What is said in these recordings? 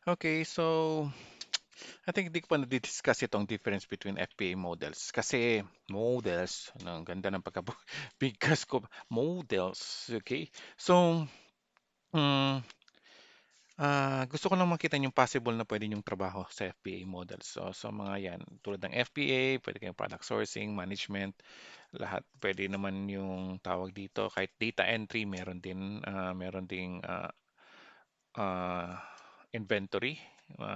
Okay, so I think hindi ko pa na-discuss itong difference between FPA models. Kasi models, ang ganda ng bigkas ko. Models, okay? So, mm, gusto ko lang makita yung possible na pwede yung trabaho sa FPA models. So mga yan, tulad ng FPA, pwede kayong product sourcing, management, lahat. Pwede naman yung tawag dito, kahit data entry, meron ding uh, inventory,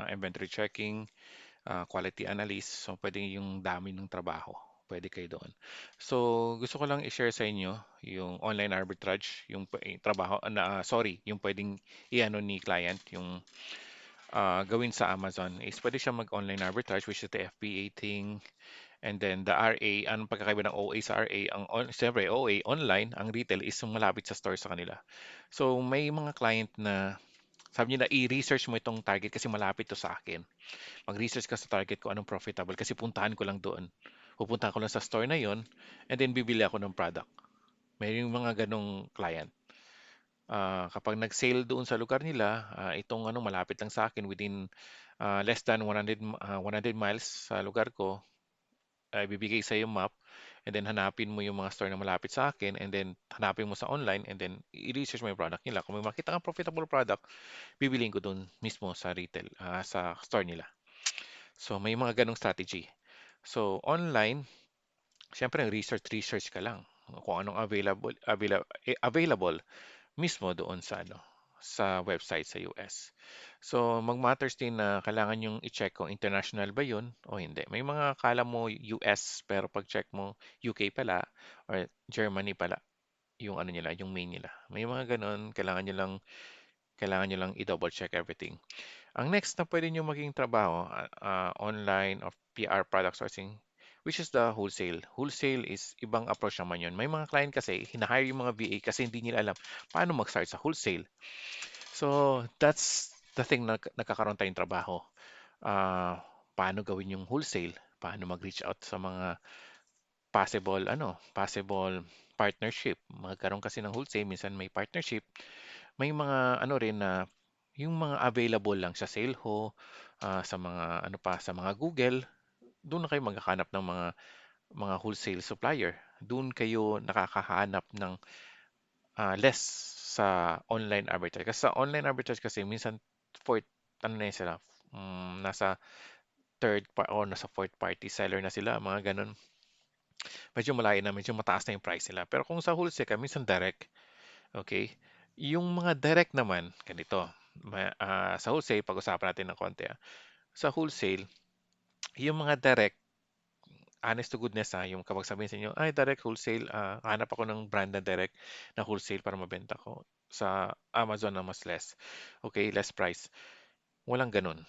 inventory checking, quality analyst. So, pwede yung dami ng trabaho. Pwede kayo doon. So, gusto ko lang i-share sa inyo yung online arbitrage, yung trabaho, yung pwedeng i-ano ni client, yung gawin sa Amazon is pwede siya mag-online arbitrage, which is the FBA thing. And then the RA, anong pagkakaiba ng OA sa RA? Siyempre, OA, online, ang retail is yung malapit sa store sa kanila. So, may mga client na sabi nila, i-research mo itong target kasi malapit to sa akin. Mag-research ka sa target ko anong profitable kasi puntahan ko lang doon. Pupunta ko lang sa store na yon and then bibili ako ng product. May yung mga ganong client. Kapag nag-sale doon sa lugar nila, itong ano malapit lang sa akin within less than 100 miles sa lugar ko, ibibigay sa yung map and then hanapin mo yung mga store na malapit sa akin and then hanapin mo sa online and then i-research mo yung product nila. Kung may makita kang profitable product, bibiliin ko doon mismo sa retail, sa store nila. So may mga ganong strategy. So online, syempre research ka lang kung anong available mismo doon sa website sa US. So mag-matters din na kailangan yung i-check kung international ba yun o hindi. May mga akala mo US pero pag check mo UK pala or Germany pala yung ano nila, yung main nila. May mga ganon, kailangan nyo lang i-double check everything. Ang next na pwede nyo maging trabaho, online or PR product sourcing, which is the wholesale. Wholesale is ibang approach naman yun. May mga client kasi, hinahire yung mga VA kasi hindi nila alam paano mag-start sa wholesale. So, that's the thing na nagkakaroon tayong trabaho. Paano gawin yung wholesale? Paano mag-reach out sa mga possible partnership. Magkaroon kasi ng wholesale, minsan may partnership. May mga ano rin na yung mga available lang sa Saleho, sa mga ano pa, sa mga Google, doon na kayo maghahanap ng mga wholesale supplier. Doon kayo nakakahanap ng less sa online arbitrage. Kasi sa online arbitrage kasi minsan fourth, ano na yun sila, nasa third part o nasa fourth party seller na sila, mga ganun. Medyo malayo na, medyo mataas na yung price nila. Pero kung sa wholesale ka, minsan direct, okay? Yung mga direct naman, ganito, sa wholesale, pag-usapan natin ng konti. Sa wholesale, yung mga direct, honest to goodness yung kapag sabihin sa inyo, ay direct wholesale, hanap ako ng brand na direct na wholesale para mabenta ko sa Amazon na mas less. Okay, less price. Walang ganun.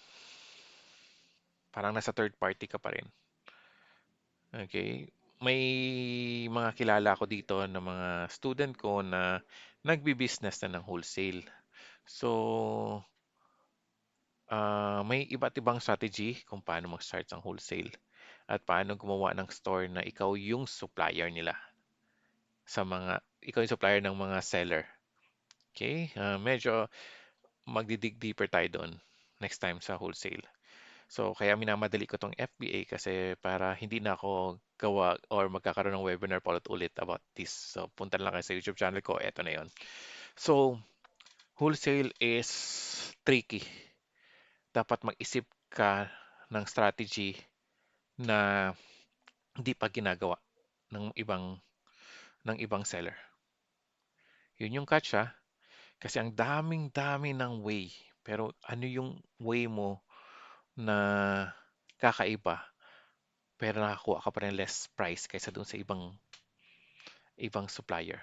Parang nasa third party ka pa rin. Okay? May mga kilala ko dito na mga student ko na nagbi-business na ng wholesale. So, may iba't ibang strategy kung paano mag-start ng wholesale at paano gumawa ng store na ikaw yung supplier nila ikaw yung supplier ng mga seller. Okay? Medyo magdidig deeper tayo doon next time sa wholesale. So, kaya minamadali ko tong FBA kasi para hindi na ako gawa or magkakaroon ng webinar pa ulit about this. So, punta lang kayo sa YouTube channel ko. Eto na yon. So, wholesale is tricky. Dapat mag-isip ka ng strategy na hindi pa ginagawa ng ibang seller. Yun yung catch kasi ang daming-dami ng way. Pero ano yung way mo na kakaiba pero nakakuha ka pa rin less price kaysa doon sa ibang supplier.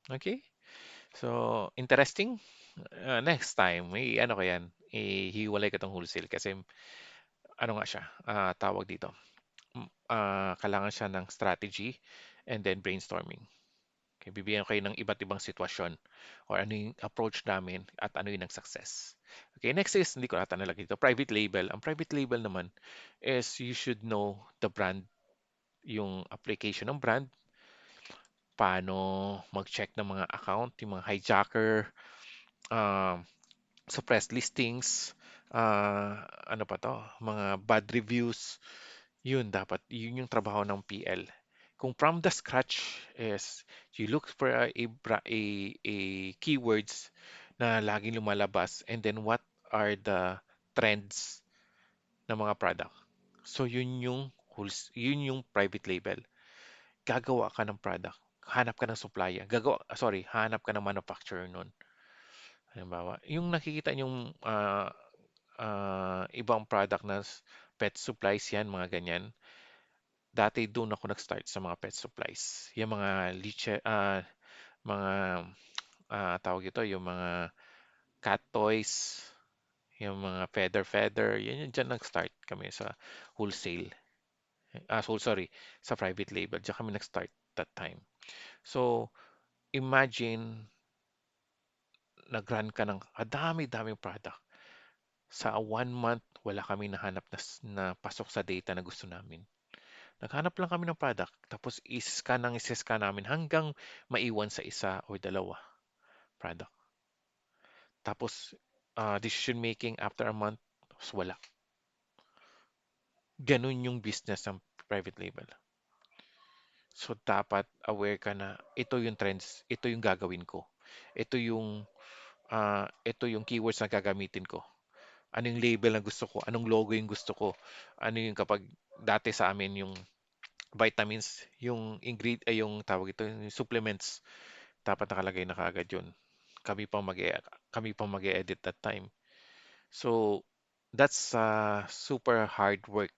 Okay? So, interesting. Next time, may ano ko yan, hiwalay ka tong wholesale kasi ano nga siya, tawag dito. Kailangan siya ng strategy and then brainstorming. Okay, bibigyan ko kayo ng iba't ibang sitwasyon or ano yung approach namin at ano yung success. Okay, next is, hindi ko nata nalagay dito, private label. Ang private label naman is you should know the brand, yung application ng brand, paano mag-check ng mga account, yung mga hijacker, um, suppressed listings, ano pa to, mga bad reviews, yun yung trabaho ng PL. Kung from the scratch is you look for a keywords na laging lumalabas and then what are the trends ng mga product. So yun yung private label. Gagawa ka ng product. Hanap ka ng supplier. Hanap ka ng manufacturer nun. Halimbawa, yung nakikita yung ibang product na pet supplies yan, mga ganyan. Dati doon ako nag-start sa mga pet supplies. Yung mga mga tawag ito, yung mga cat toys, yung mga feather, yan yung dyan nag-start kami sa wholesale. Sorry, sa private label. Diyan kami nag-start that time. So, imagine, nag-run ka ng dami-daming product. Sa 1 month, wala kami nahanap na pasok sa data na gusto namin. Naghanap lang kami ng product, tapos i-scan namin hanggang maiwan sa isa o dalawa product. Tapos, decision making after a month, wala. Ganun yung business ng private label. So, dapat aware ka na ito yung trends, ito yung gagawin ko. Ito yung keywords na gagamitin ko. Anong label na gusto ko, anong logo yung gusto ko. Ano yung kapag dati sa amin yung vitamins, yung tawag ito, yung supplements, dapat nakalagay na kaagad yun. Kami pang mag-edit that time. So, that's super hard work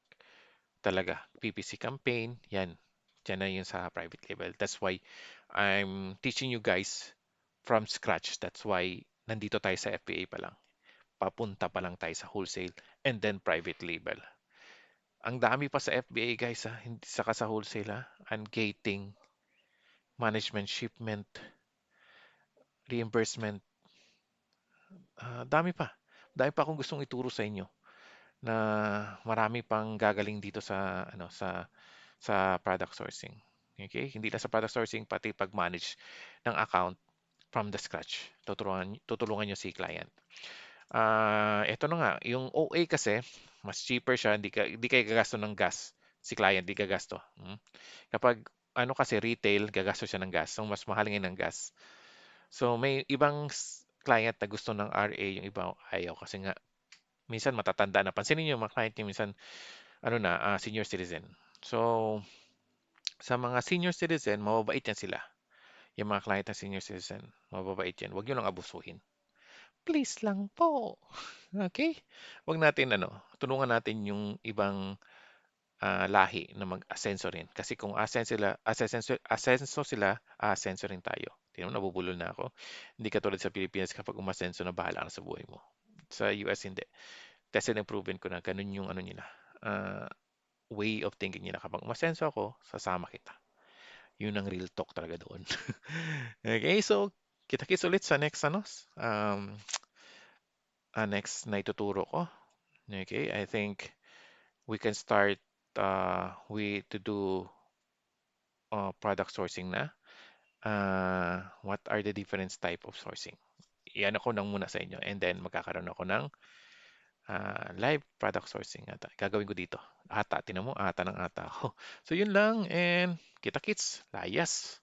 talaga. PPC campaign, yan. Diyan na yun sa private label. That's why I'm teaching you guys from scratch. That's why nandito tayo sa FBA pa lang. Papunta pa lang tayo sa wholesale and then private label. Ang dami pa sa FBA guys ha, hindi saka sa wholesale ha. Ungating, management shipment, reimbursement, dami pa. Dami pa akong gustong ituro sa inyo na marami pang gagaling dito sa product sourcing. Okay? Hindi lang sa product sourcing, pati pag-manage ng account from the scratch. Tutulungan nyo si client. Ito na nga, yung OA kasi, mas cheaper siya, hindi kayo gagasto ng gas. Si client, di gagasto. Kapag ano kasi retail, gagasto siya ng gas. So, mas mahal ngayon ng gas. So, may ibang client na gusto ng RA, yung iba ayaw kasi nga, minsan matatanda na. Pansinin niyo yung mga client niyo, minsan, senior citizen. So, sa mga senior citizen, mababait yan sila. Yung mga client na senior citizen, mababait yan. Huwag nyo lang abusuhin. Please lang po. Okay? Huwag natin, tulungan natin yung ibang lahi na mag-asenso rin. Kasi kung asenso sila, asenso rin tayo. Tingnan mo, nabubulol na ako. Hindi katulad sa Pilipinas kapag umasenso na bahala ka sa buhay mo. Sa US, hindi. Kasi na-proven ko na ganun yung nila, way of thinking nila. Kapag umasenso ako, sasama kita. Yun ang real talk talaga doon. Okay, so kita-kits ulit sa next next na ituturo ko. Okay, I think we can start with to do product sourcing na. What are the different type of sourcing? Iyan ako nang muna sa inyo and then magkakaroon ako ng live product sourcing ata. Gagawin ko dito. Tinan mo, ata ng ata ako. So yun lang and kita-kits. Layas.